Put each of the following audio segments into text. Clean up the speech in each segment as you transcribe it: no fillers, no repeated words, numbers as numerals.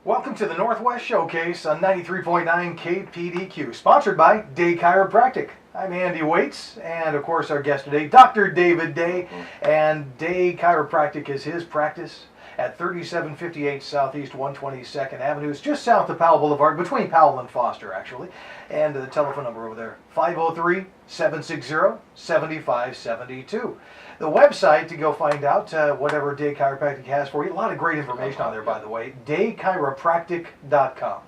Welcome to the Northwest Showcase on 93.9 KPDQ, sponsored by Day Chiropractic. I'm Andy Waits, and of course our guest today, Dr. David Day, and Day Chiropractic is his practice at 3758 Southeast 122nd Avenue. It's just south of Powell Boulevard, between Powell and Foster, actually. And the telephone number over there, 503-760-7572. The website to go find out whatever Day Chiropractic has for you. A lot of great information on there, by the way. daychiropractic.com.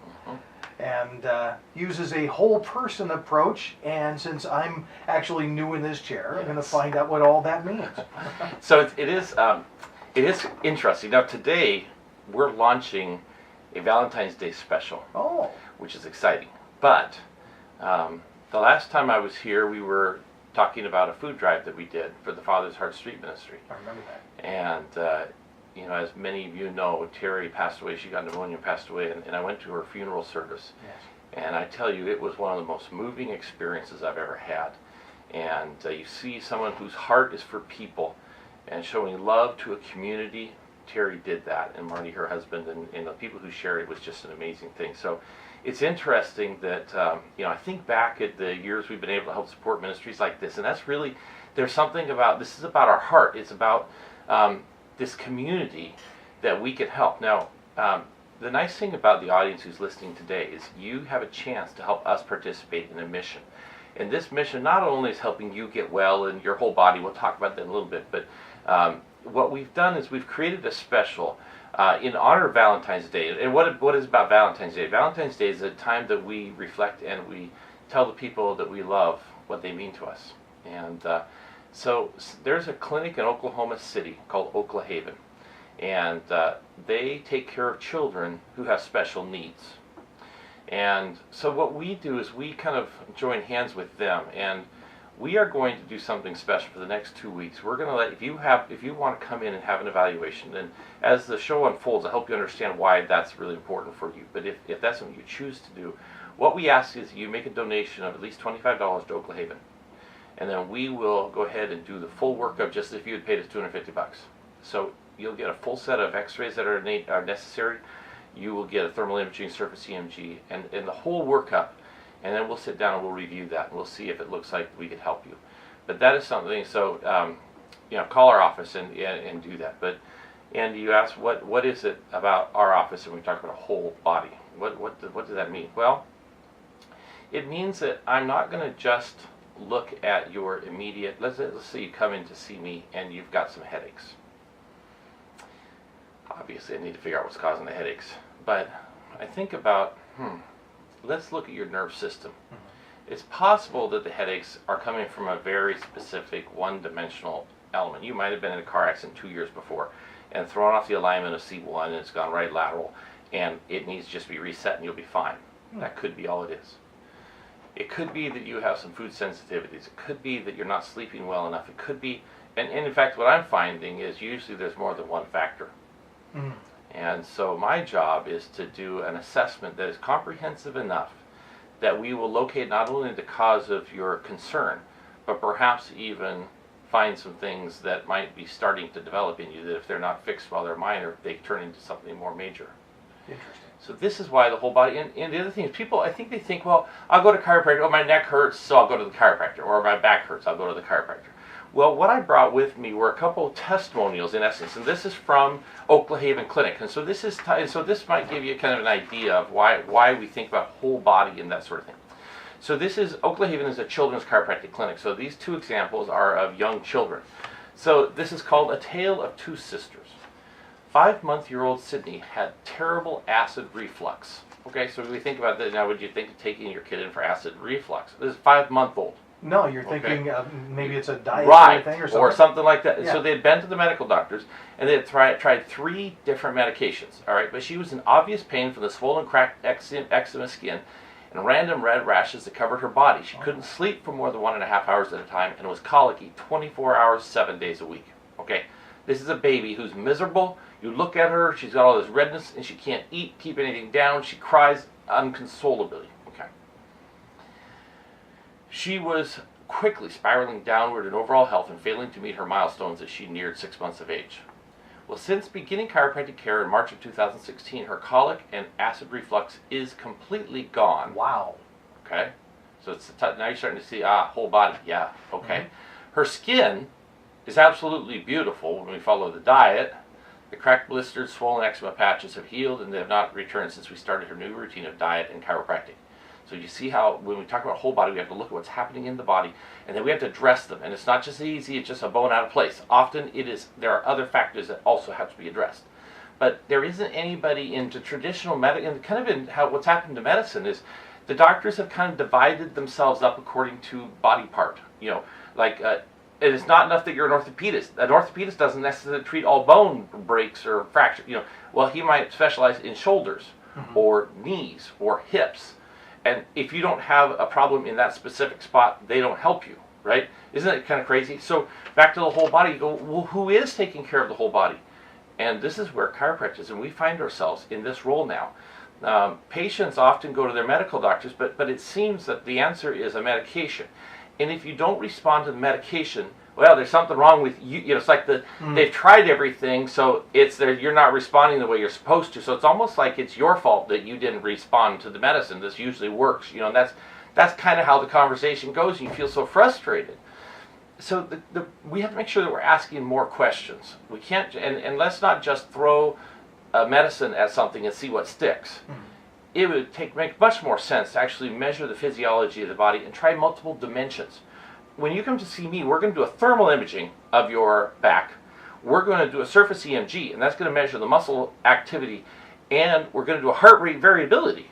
And uses a whole person approach. And since I'm actually new in this chair, I'm going to find out what all that means. So it is interesting. Now today we're launching a Valentine's Day special, which is exciting. But the last time I was here, we were talking about a food drive that we did for the Father's Heart Street Ministry. I remember that. And as many of you know, Terry passed away. She got pneumonia and passed away, and I went to her funeral service. Yes. And I tell you, it was one of the most moving experiences I've ever had. And you see someone whose heart is for people and showing love to a community. Terry did that, and Marty, her husband, and the people who shared it was just an amazing thing. So it's interesting that, I think back at the years we've been able to help support ministries like this, and that's really, there's something about, this is about our heart. It's about this community that we can help. Now, the nice thing about the audience who's listening today is you have a chance to help us participate in a mission. And this mission not only is helping you get well in your whole body, we'll talk about that in a little bit, but what we've done is we've created a special in honor of Valentine's Day. And what is about Valentine's Day? Valentine's Day is a time that we reflect and we tell the people that we love what they mean to us. And so there's a clinic in Oklahoma City called Oklahaven. And they take care of children who have special needs. And so what we do is we kind of join hands with them, and we are going to do something special for the next 2 weeks. We're going to let, if you want to come in and have an evaluation, and as the show unfolds, I hope you understand why that's really important for you. But if that's something you choose to do, what we ask is you make a donation of at least $25 to Oklahaven. And then we will go ahead and do the full workup just as if you had paid us $250. So you'll get a full set of x-rays that are necessary. You will get a thermal imaging, surface EMG, and the whole workup. And then we'll sit down and we'll review that, and we'll see if it looks like we could help you. But that is something, so, call our office and do that. But, Andy, you asked, what is it about our office when we talk about a whole body? What does that mean? Well, it means that I'm not going to just look at your immediate, let's say you come in to see me and you've got some headaches. Obviously, I need to figure out what's causing the headaches. But I think about, let's look at your nerve system. It's possible that the headaches are coming from a very specific one-dimensional element. You might have been in a car accident 2 years before and thrown off the alignment of C1 and it's gone right lateral and it needs to just be reset and you'll be fine. That could be all it is. It could be that you have some food sensitivities. It could be that you're not sleeping well enough. It could be, and in fact what I'm finding is usually there's more than one factor. And so my job is to do an assessment that is comprehensive enough that we will locate not only the cause of your concern, but perhaps even find some things that might be starting to develop in you that if they're not fixed while they're minor, they turn into something more major. Interesting. So this is why the whole body, and the other thing is people, I think they think, well, I'll go to chiropractor, oh, my neck hurts, so I'll go to the chiropractor, or my back hurts, I'll go to the chiropractor. Well, what I brought with me were a couple of testimonials in essence, and this is from Oklahaven Clinic, and so this might give you kind of an idea of why we think about whole body and that sort of thing. So Oklahaven is a children's chiropractic clinic. So these two examples are of young children. So this is called A Tale of Two Sisters. 5-month-old Sydney had terrible acid reflux. Okay, so when we think about that now, would you think of taking your kid in for acid reflux? This is 5-month-old. No, you're thinking maybe it's a diet thing or something like that. Yeah. So they had been to the medical doctors and they had tried 3 different medications. All right, but she was in obvious pain from the swollen, cracked eczema skin and random red rashes that covered her body. She couldn't sleep for more than 1.5 hours at a time and was colicky 24 hours, 7 days a week. Okay, this is a baby who's miserable. You look at her, she's got all this redness and she can't eat, keep anything down. She cries unconsolably. She was quickly spiraling downward in overall health and failing to meet her milestones as she neared 6 months of age. Well, since beginning chiropractic care in March of 2016, her colic and acid reflux is completely gone. Wow. Okay? So now you're starting to see, whole body, yeah, okay. Her skin is absolutely beautiful when we follow the diet. The cracked, blistered, swollen eczema patches have healed and they have not returned since we started her new routine of diet and chiropractic. So you see how when we talk about whole body, we have to look at what's happening in the body, and then we have to address them. And it's not just easy, it's just a bone out of place. Often there are other factors that also have to be addressed. But there isn't anybody into traditional medicine, and kind of in what's happened to medicine is the doctors have kind of divided themselves up according to body part. It is not enough that you're an orthopedist. An orthopedist doesn't necessarily treat all bone breaks or fractures. Well, he might specialize in shoulders or knees or hips. And if you don't have a problem in that specific spot, they don't help you, right? Isn't it kind of crazy? So back to the whole body, you go, well, who is taking care of the whole body? And this is where chiropractors, and we find ourselves in this role now. Patients often go to their medical doctors, but it seems that the answer is a medication. And if you don't respond to the medication, well, there's something wrong with you. It's like they've tried everything, so you're not responding the way you're supposed to. So it's almost like it's your fault that you didn't respond to the medicine. This usually works, and that's kind of how the conversation goes. And you feel so frustrated. So we have to make sure that we're asking more questions. We can't, and let's not just throw a medicine at something and see what sticks. It would make much more sense to actually measure the physiology of the body and try multiple dimensions. When you come to see me, we're going to do a thermal imaging of your back. We're going to do a surface EMG, and that's going to measure the muscle activity, and we're going to do a heart rate variability.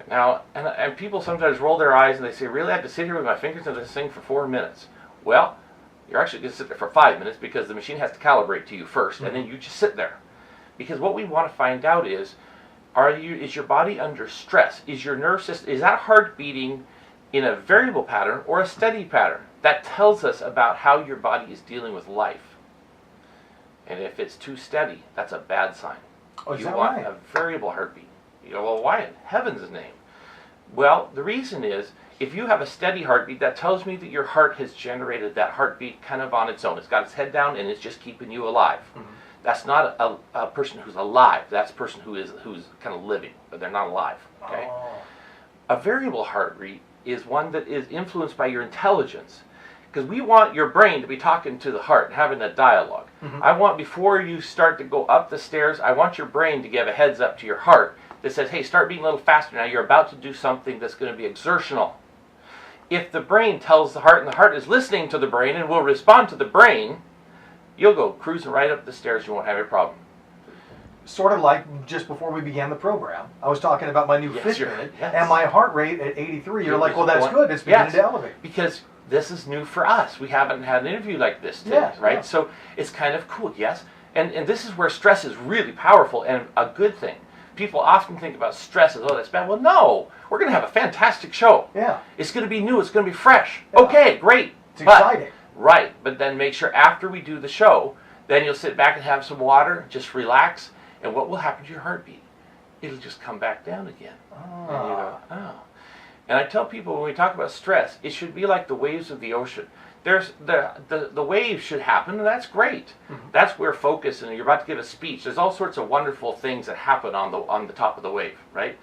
Now, and people sometimes roll their eyes and they say, really, I have to sit here with my fingers in this thing for 4 minutes? Well, you're actually going to sit there for 5 minutes because the machine has to calibrate to you first, and then you just sit there. Because what we want to find out is your body under stress? Is your nerve system, is that heart beating in a variable pattern or a steady pattern? That tells us about how your body is dealing with life. And if it's too steady, that's a bad sign. You want a variable heartbeat. You go, well, why in heaven's name? Well, the reason is, if you have a steady heartbeat, that tells me that your heart has generated that heartbeat kind of on its own. It's got its head down and it's just keeping you alive. That's not a person who's alive. That's a person who's kind of living, but they're not alive. Okay. A variable heart rate is one that is influenced by your intelligence, because we want your brain to be talking to the heart and having a dialogue. I want, before you start to go up the stairs, I want your brain to give a heads up to your heart that says, hey, start beating a little faster now. You're about to do something that's going to be exertional. If the brain tells the heart and the heart is listening to the brain and will respond to the brain, you'll go cruising right up the stairs. You won't have a problem. Sort of like just before we began the program, I was talking about my new Fitbit, and my heart rate at 83. You're like, well, that's good. It's beginning to elevate. Because this is new for us. We haven't had an interview like this today, right? Yeah. So it's kind of cool, yes. And this is where stress is really powerful and a good thing. People often think about stress as, oh, that's bad. Well, no. We're going to have a fantastic show. Yeah. It's going to be new. It's going to be fresh. Yeah. Okay, great. It's exciting. Right. But then make sure after we do the show, then you'll sit back and have some water, just relax. And what will happen to your heartbeat? It'll just come back down again. And you go, oh. And I tell people when we talk about stress, it should be like the waves of the ocean. There's the waves should happen, and that's great. That's where focus, and you're about to give a speech. There's all sorts of wonderful things that happen on the top of the wave, right?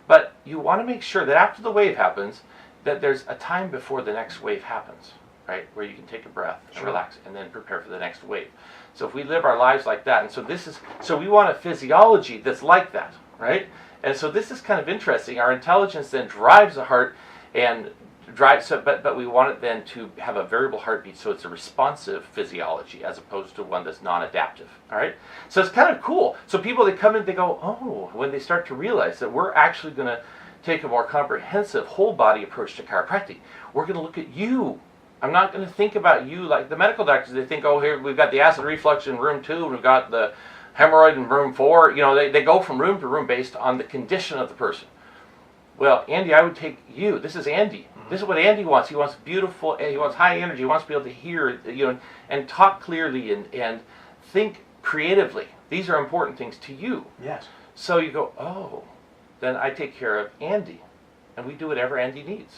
But you want to make sure that after the wave happens, that there's a time before the next wave happens, right? Where you can take a breath and relax, and then prepare for the next wave. So if we live our lives like that, and so we want a physiology that's like that, right? And so this is kind of interesting. Our intelligence then drives the heart and but we want it then to have a variable heartbeat, so it's a responsive physiology as opposed to one that's non-adaptive. All right, so it's kind of cool. So people that come in, they go, oh, when they start to realize that we're actually going to take a more comprehensive whole body approach to chiropractic. We're going to look at you. I'm not going to think about you like the medical doctors. They think, oh, here we've got the acid reflux in room 2, and we've got the hemorrhoid in room 4. You know, they go from room to room based on the condition of the person. Well, Andy, I would take you. This is Andy. This is what Andy wants. He wants beautiful, he wants high energy. He wants to be able to hear, and talk clearly and think creatively. These are important things to you. Yes. So you go, oh, then I take care of Andy, and we do whatever Andy needs.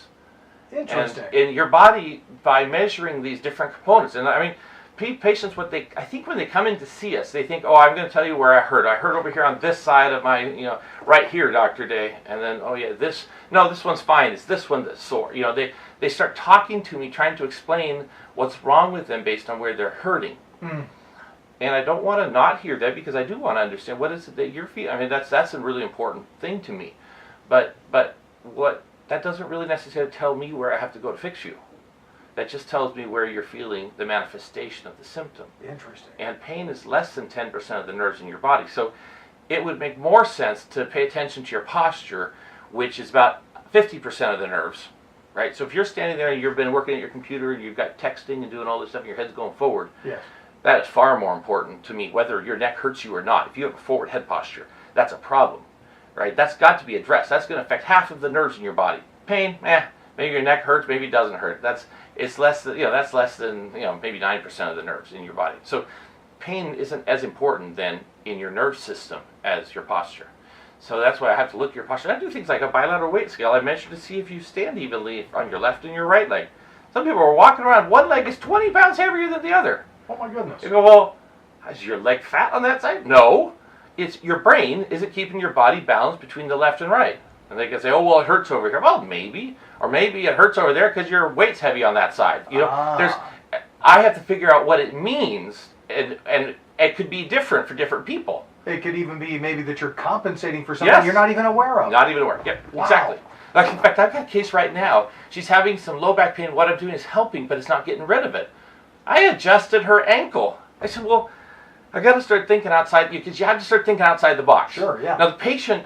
Interesting. And in your body, by measuring these different components, and I mean, patients, I think when they come in to see us, they think, oh, I'm going to tell you where I hurt. I hurt over here on this side of my, right here, Dr. Day. And then, oh yeah, this one's fine. It's this one that's sore. They start talking to me, trying to explain what's wrong with them based on where they're hurting. Mm. And I don't want to not hear that, because I do want to understand what is it that you're feeling. I mean, that's a really important thing to me. But that doesn't really necessarily tell me where I have to go to fix you. That just tells me where you're feeling the manifestation of the symptom. Interesting. And pain is less than 10% of the nerves in your body. So it would make more sense to pay attention to your posture, which is about 50% of the nerves, right? So if you're standing there and you've been working at your computer and you've got texting and doing all this stuff and your head's going forward, yes, that is far more important to me, whether your neck hurts you or not. If you have a forward head posture, that's a problem, right? That's got to be addressed. That's going to affect half of the nerves in your body. Pain, maybe your neck hurts, maybe it doesn't hurt. That's less than maybe 9% of the nerves in your body. So pain isn't as important then in your nerve system as your posture. So that's why I have to look at your posture. I do things like a bilateral weight scale. I measure to see if you stand evenly on your left and your right leg. Some people are walking around, one leg is 20 pounds heavier than the other. Oh my goodness. You go, well, is your leg fat on that side? No. It's your brain isn't keeping your body balanced between the left and right. And they can say, oh, well, it hurts over here. Well, maybe. Or maybe it hurts over there because your weight's heavy on that side. I have to figure out what it means, and it could be different for different people. It could even be maybe that you're compensating for something you're not even aware of. Not even aware. Yep, wow. Exactly. Like, in fact, I've got a case right now. She's having some low back pain. What I'm doing is helping, but it's not getting rid of it. I adjusted her ankle. I said, well, I got to start thinking outside, because you have to start thinking outside the box. Sure, yeah. Now the patient,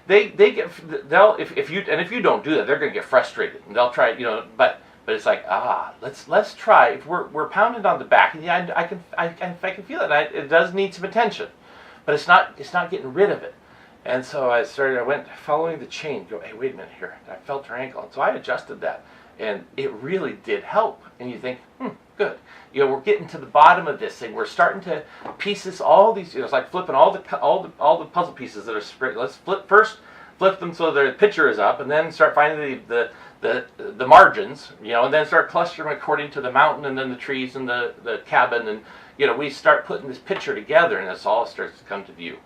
if you don't do that, they're going to get frustrated, and they'll try, but it's like, let's try. If we're pounded on the back, and I can feel it. It does need some attention, but it's not getting rid of it. And so I went following the chain. Go, hey, wait a minute here. I felt her ankle, and so I adjusted that, and it really did help. And you think, good. We're getting to the bottom of this thing. We're starting to pieces all these. It's like flipping all the puzzle pieces that are spread. Let's flip them so the picture is up, and then start finding the margins. And then start clustering according to the mountain, and then the trees, and the cabin, and we start putting this picture together, and this all starts to come to view.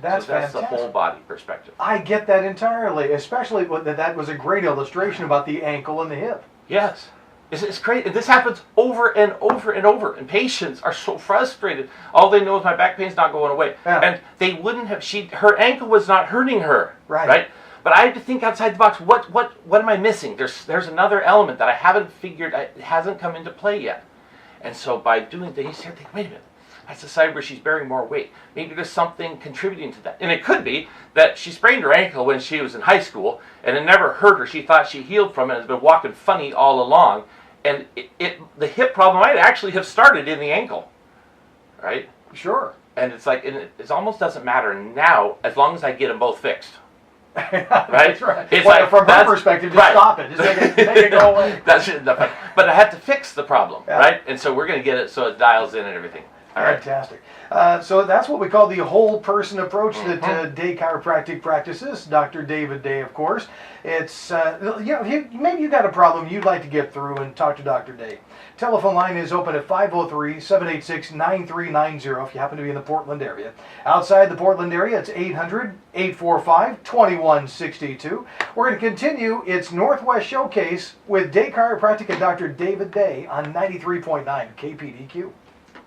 That's fantastic. The whole body perspective. I get that entirely, especially that was a great illustration about the ankle and the hip. Yes. It's great. This happens over and over and over. And patients are so frustrated. All they know is my back pain's not going away. Yeah. And they wouldn't have, her ankle was not hurting her. Right? But I had to think outside the box. What am I missing? There's another element that I haven't figured, it hasn't come into play yet. And so by doing that, you start thinking, wait a minute. That's the side where she's bearing more weight. Maybe there's something contributing to that. And it could be that she sprained her ankle when she was in high school, and it never hurt her. She thought she healed from it and has been walking funny all along. And the hip problem might actually have started in the ankle, right? Sure. And it's like, it almost doesn't matter now as long as I get them both fixed. Right? That's right. It's well, from her perspective, just stop it. Just make it go away. That's it. But I had to fix the problem, right? And so we're going to get it so it dials in and everything. All right. Fantastic. So that's what we call the whole person approach that Day Chiropractic practices. Dr. David Day, of course. It's maybe you got a problem you'd like to get through and talk to Dr. Day. Telephone line is open at 503-786-9390 if you happen to be in the Portland area. Outside the Portland area, it's 800-845-2162. We're going to continue its Northwest Showcase with Day Chiropractic and Dr. David Day on 93.9 KPDQ.